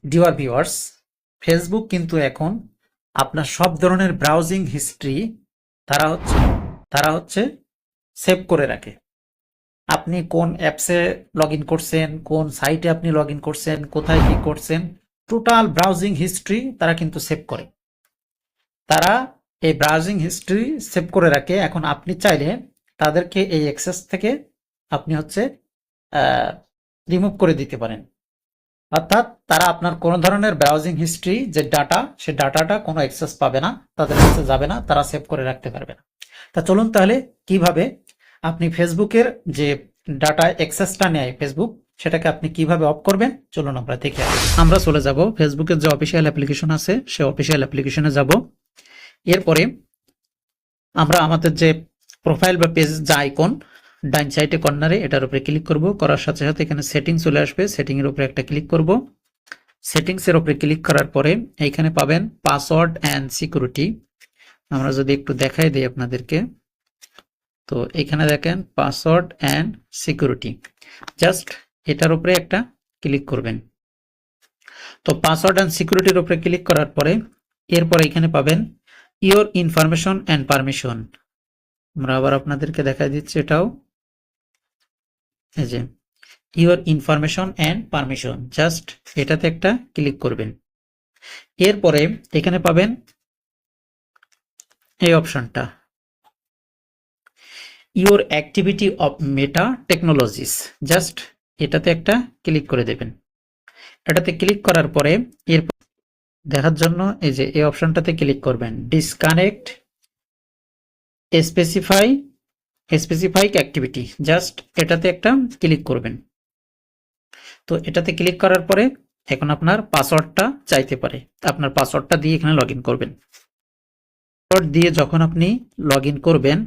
Dear viewers, Facebook কিন্তু এখন আপনার সব ধরনের ব্রাউজিং হিস্ট্রি তারা হচ্ছে সেভ করে রাখে। আপনি কোন অ্যাপসে লগ ইন করছেন, কোন সাইটে আপনি লগ ইন করছেন, কোথায় কি করছেন, টোটাল ব্রাউজিং হিস্ট্রি তারা কিন্তু সেভ করে। তারা এই ব্রাউজিং হিস্ট্রি সেভ করে রাখে। এখন আপনি চাইলে তাদেরকে এই অ্যাক্সেস থেকে আপনি রিমুভ করে দিতে পারেন। অর্থাৎ তারা আপনার কোনো ধরনের ব্রাউজিং হিস্ট্রি যে ডাটা, সে ডাটাটা কোনো অ্যাক্সেস পাবে না, তাদের কাছে যাবে না, তারা সেভ করে রাখতে পারবে না। তা চলুন তাহলে কিভাবে আপনি ফেসবুকের যে ডাটা অ্যাক্সেসটা নেয় ফেসবুক, সেটাকে আপনি কিভাবে অফ করবেন চলুন আমরা দেখে আসি। আমরা চলে যাব ফেসবুকের যে অফিসিয়াল অ্যাপ্লিকেশন আছে, সে অফিসিয়াল অ্যাপ্লিকেশনে যাব। এরপরে আমরা আমাদের যে প্রোফাইল বা পেজ যে আইকন ডাইন সাইডে কর্নারে, এটার উপরে ক্লিক করব। করার সাথে সাথে এখানে সেটিং চলে আসবে, সেটিং এর উপরে একটা ক্লিক করব। সেটিংস এর উপরে ক্লিক করার পরে এইখানে পাবেন পাসওয়ার্ড এন্ড সিকিউরিটি। আমরা যদি একটু দেখাই দিই আপনাদেরকে, তো এখানে দেখেন পাসওয়ার্ড এন্ড সিকিউরিটি, জাস্ট এটার উপরে একটা ক্লিক করবেন। তো পাসওয়ার্ড এন্ড সিকিউরিটির উপরে ক্লিক করার পরে এরপরে এখানে পাবেন ইওর ইনফরমেশন এন্ড পারমিশন। আমরা আবার আপনাদেরকে দেখাই দিচ্ছি, এটাও এই যে your information and permission, just এটাতে একটা ক্লিক করবেন। এরপরে এখানে পাবেন এই অপশনটা, your activity off Meta technologies, just এটাতে একটা ক্লিক করে দেবেন। এটাতে ক্লিক করার পরে এরপর দেখার জন্য এই যে এই অপশনটাতে ক্লিক করবেন, ডিসকানেক্ট স্পেসিফাইক অ্যাক্টিভিটি, জাস্ট এটাতে একটা ক্লিক করবেন। তো এটাতে ক্লিক করার পরে এখন আপনার পাসওয়ার্ডটা চাইতে পারে, আপনার পাসওয়ার্ডটা দিয়ে এখানে লগ ইন করবেন। পাসওয়ার্ড দিয়ে যখন আপনি লগ ইন করবেন,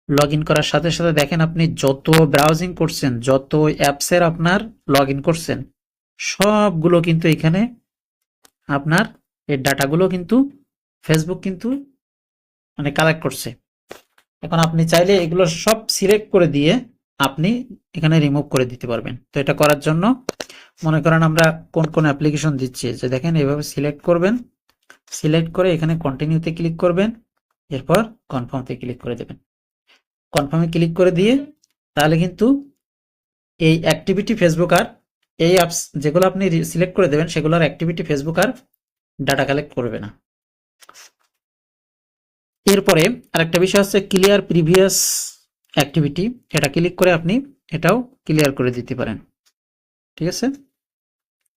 লগ ইন করার সাথে সাথে দেখেন আপনি যত ব্রাউজিং করছেন, যত অ্যাপসের আপনার লগ ইন করছেন, সবগুলো কিন্তু এখানে আপনার এই ডাটাগুলো কিন্তু ফেসবুক কিন্তু কালেক্ট করছে। এখন আপনি চাইলে এগুলো সব সিলেক্ট করে দিয়ে আপনি এখানে রিমুভ করে দিতে পারবেন। তো এটা করার জন্য মনে করেন আমরা কোন কোন অ্যাপ্লিকেশন দিচ্ছি, যে দেখেন এইভাবে সিলেক্ট করবেন, সিলেক্ট করে এখানে কন্টিনিউতে ক্লিক করবেন, এরপর কনফার্মতে ক্লিক করে দেবেন। কনফার্মে ক্লিক করে দিয়ে তাহলে কিন্তু এই অ্যাক্টিভিটি ফেসবুক আর এই অ্যাপস যেগুলো আপনি সিলেক্ট করে দেবেন, সেগুলোর অ্যাক্টিভিটি ফেসবুক আর ডাটা কালেক্ট করবে না। এরপরে আরেকটা বিষয় হচ্ছে ক্লিয়ার প্রিভিয়াস অ্যাক্টিভিটি, এটা ক্লিক করে আপনি এটাও ক্লিয়ার করে দিতে পারেন। ঠিক আছে।